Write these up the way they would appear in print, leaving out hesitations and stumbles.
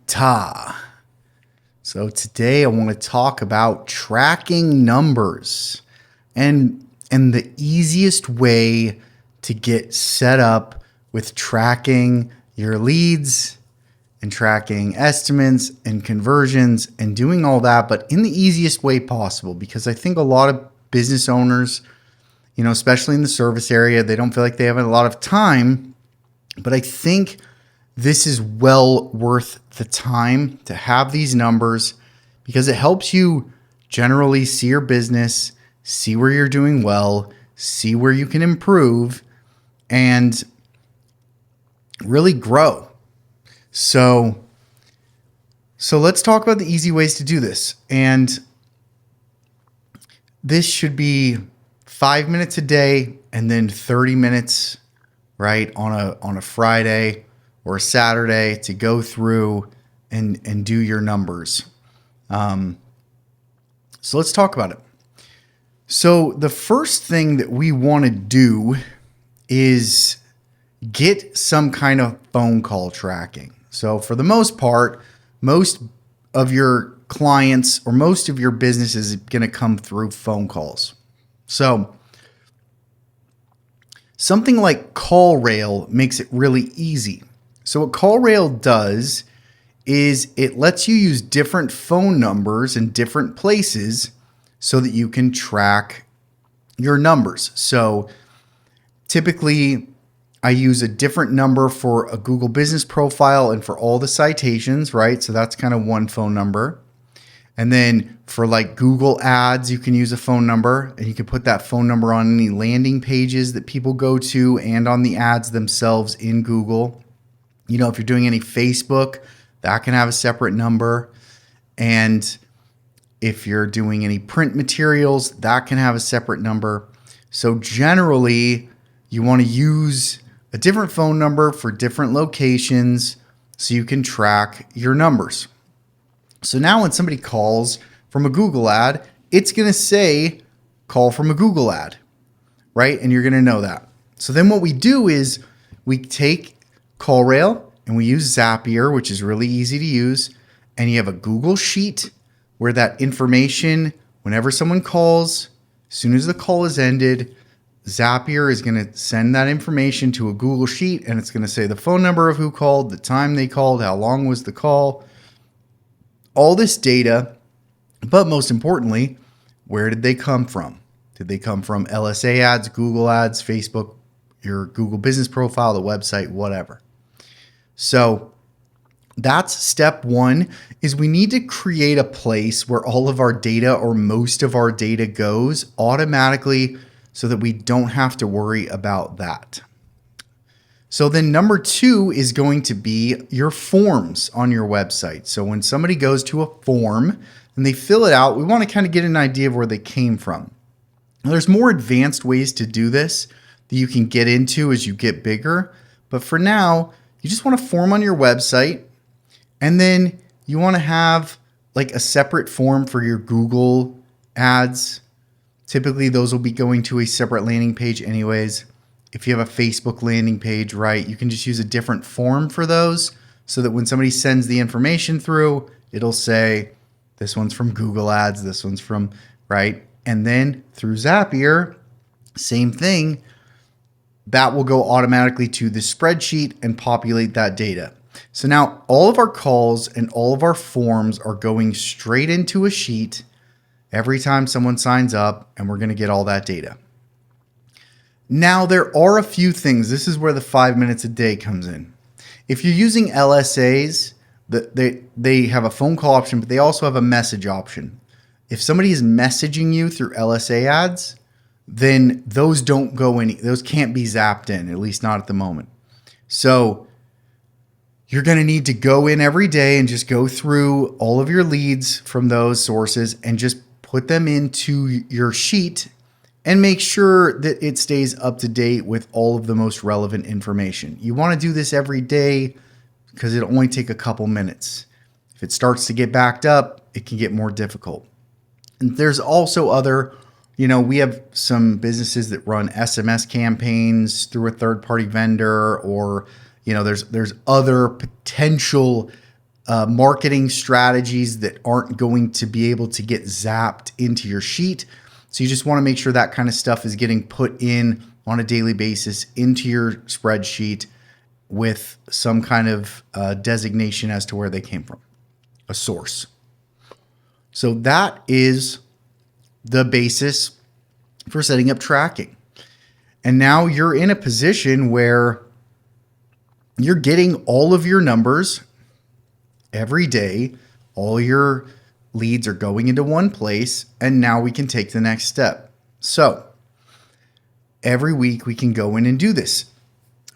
Ta. So today I want to talk about tracking numbers and the easiest way to get set up with tracking your leads and tracking estimates and conversions and doing all that, but in the easiest way possible, because I think a lot of business owners, especially in the service area, they don't feel like they have a lot of time, but I think this is well worth the time to have these numbers because it helps you generally see your business, see where you're doing well, see where you can improve, and really grow. So let's talk about the easy ways to do this. And this should be 5 minutes a day and then 30 minutes, right, on a Friday or a Saturday to go through and do your numbers. So let's talk about it. So the first thing that we want to do is get some kind of phone call tracking. So for the most part, most of your clients or most of your business is going to come through phone calls. So something like CallRail makes it really easy. So what CallRail does is it lets you use different phone numbers in different places so that you can track your numbers. So typically I use a different number for a Google business profile and for all the citations, right? So that's kind of one phone number. And then for like Google ads, you can use a phone number and you can put that phone number on any landing pages that people go to and on the ads themselves in Google. If you're doing any Facebook, that can have a separate number. And if you're doing any print materials, that can have a separate number. So generally, you want to use a different phone number for different locations so you can track your numbers. So now when somebody calls from a Google ad, it's going to say call from a Google ad, right? And you're going to know that. So then what we do is we take CallRail and we use Zapier, which is really easy to use. And you have a Google Sheet where that information, whenever someone calls, as soon as the call is ended, Zapier is going to send that information to a Google Sheet and it's going to say the phone number of who called, the time they called, how long was the call, all this data. But most importantly, where did they come from? Did they come from LSA ads, Google ads, Facebook, your Google business profile, the website, whatever? So that's step one, is we need to create a place where all of our data or most of our data goes automatically so that we don't have to worry about that. So then number two is going to be your forms on your website. So when somebody goes to a form and they fill it out, we want to kind of get an idea of where they came from. Now, there's more advanced ways to do this that you can get into as you get bigger. But for now, you just want a form on your website, and then you want to have like a separate form for your Google ads. Typically, those will be going to a separate landing page anyways. If you have a Facebook landing page, right, you can just use a different form for those so that when somebody sends the information through, it'll say, this one's from Google ads, this one's from, right? And then through Zapier, same thing, that will go automatically to the spreadsheet and populate that data. So now all of our calls and all of our forms are going straight into a sheet every time someone signs up, and we're going to get all that data. Now there are a few things. This is where the 5 minutes a day comes in. If you're using LSAs, they have a phone call option, but they also have a message option. If somebody is messaging you through LSA ads, then those those can't be zapped in, at least not at the moment. So you're going to need to go in every day and just go through all of your leads from those sources and just put them into your sheet and make sure that it stays up to date with all of the most relevant information. You want to do this every day because it'll only take a couple minutes. If it starts to get backed up, it can get more difficult. And there's also other, we have some businesses that run SMS campaigns through a third-party vendor, or, there's other potential marketing strategies that aren't going to be able to get zapped into your sheet. So you just want to make sure that kind of stuff is getting put in on a daily basis into your spreadsheet with some kind of designation as to where they came from, a source. So that is the basis for setting up tracking. And now you're in a position where you're getting all of your numbers every day. All your leads are going into one place, and now we can take the next step. So every week we can go in and do this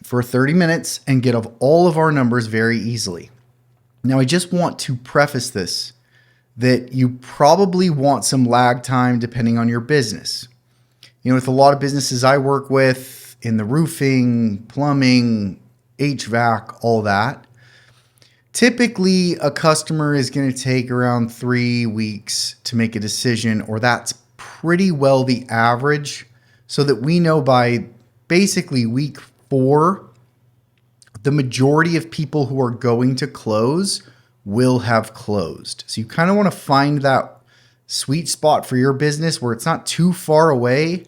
for 30 minutes and get all of our numbers very easily. Now, I just want to preface this that you probably want some lag time depending on your business. You know, with a lot of businesses I work with in the roofing, plumbing, HVAC, all that, typically a customer is going to take around 3 weeks to make a decision, or that's pretty well the average, so that we know by basically week 4, the majority of people who are going to close will have closed. So you kind of want to find that sweet spot for your business where it's not too far away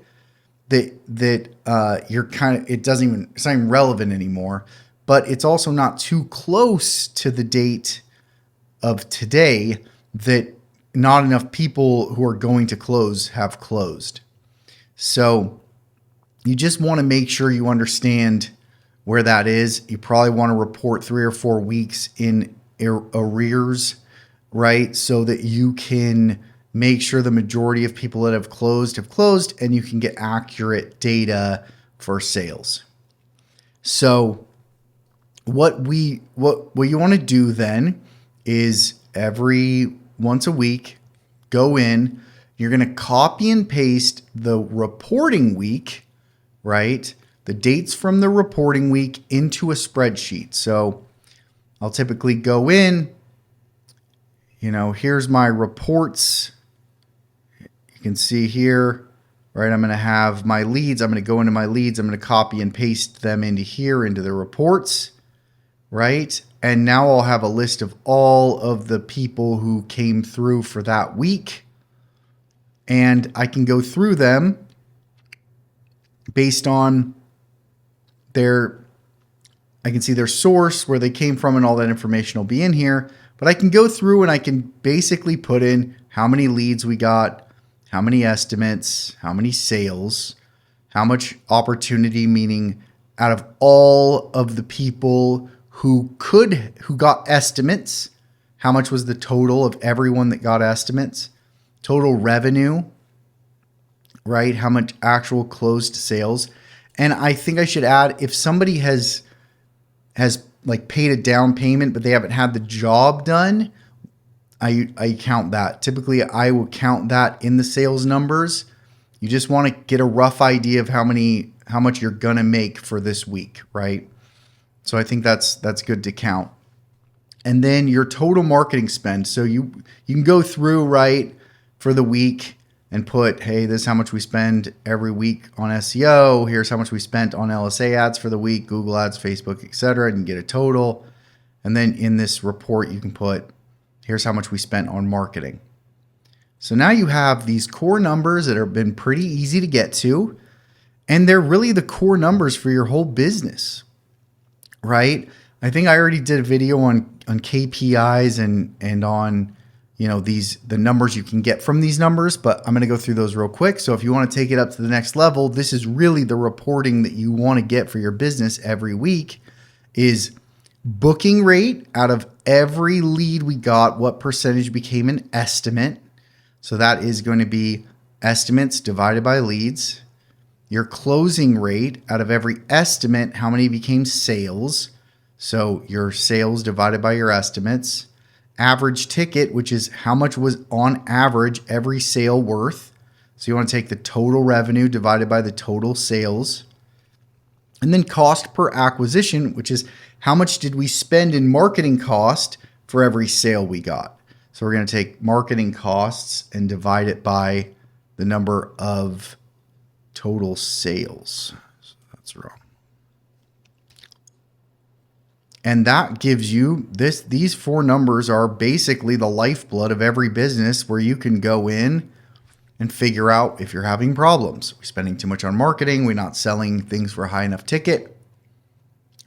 that you're kind of, it's not even relevant anymore, but it's also not too close to the date of today that not enough people who are going to close have closed. So you just want to make sure you understand where that is. You probably want to report 3 or 4 weeks in arrears, right? So that you can make sure the majority of people that have closed, and you can get accurate data for sales. So what you want to do then is every once a week, go in, you're going to copy and paste the reporting week, right? The dates from the reporting week into a spreadsheet. So I'll typically go in, here's my reports. You can see here, right? I'm going to have my leads. I'm going to go into my leads. I'm going to copy and paste them into here, into the reports, right? And now I'll have a list of all of the people who came through for that week. And I can go through them based on I can see their source, where they came from, and all that information will be in here. But I can go through and I can basically put in how many leads we got, how many estimates, how many sales, how much opportunity, meaning out of all of the people who got estimates, how much was the total of everyone that got estimates, total revenue, right? How much actual closed sales. And I think I should add, if somebody has like paid a down payment, but they haven't had the job done, I count that. Typically, I will count that in the sales numbers. You just want to get a rough idea of how much you're gonna make for this week, right? So I think that's good to count. And then your total marketing spend. So you can go through, right, for the week and put, hey, this is how much we spend every week on SEO. Here's how much we spent on LSA ads for the week, Google ads, Facebook, etc. And get a total. And then in this report, you can put, here's how much we spent on marketing. So now you have these core numbers that have been pretty easy to get to, and they're really the core numbers for your whole business, right? I think I already did a video on KPIs and on the numbers you can get from these numbers, but I'm going to go through those real quick. So if you want to take it up to the next level, this is really the reporting that you want to get for your business every week is booking rate out of every lead we got, what percentage became an estimate. So that is going to be estimates divided by leads. Your closing rate out of every estimate, how many became sales. So your sales divided by your estimates. Average ticket, which is how much was on average every sale worth. So you want to take the total revenue divided by the total sales. And then cost per acquisition, which is how much did we spend in marketing cost for every sale we got. So we're going to take marketing costs and divide it by the number of total sales. So that's wrong. And that gives you these 4 numbers are basically the lifeblood of every business, where you can go in and figure out if you're having problems. Are we spending too much on marketing? Are we not selling things for a high enough ticket?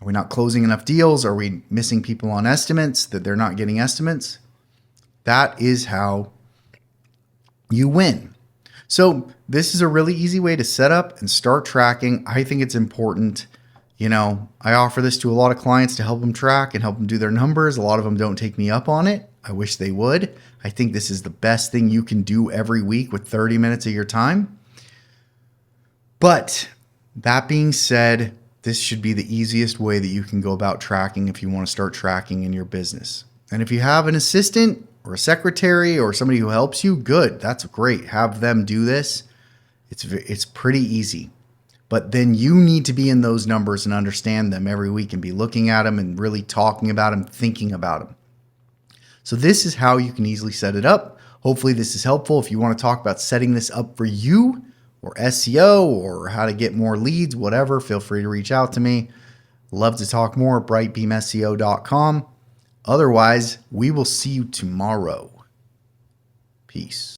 Are we not closing enough deals? Are we missing people on estimates that they're not getting estimates? That is how you win. So this is a really easy way to set up and start tracking. I think it's important. I offer this to a lot of clients to help them track and help them do their numbers. A lot of them don't take me up on it. I wish they would. I think this is the best thing you can do every week with 30 minutes of your time. But that being said, this should be the easiest way that you can go about tracking if you want to start tracking in your business. And if you have an assistant or a secretary or somebody who helps you, good. That's great. Have them do this. It's pretty easy. But then you need to be in those numbers and understand them every week and be looking at them and really talking about them, thinking about them. So this is how you can easily set it up. Hopefully this is helpful. If you want to talk about setting this up for you or SEO or how to get more leads, whatever, feel free to reach out to me. Love to talk more at brightbeamseo.com. Otherwise, we will see you tomorrow. Peace.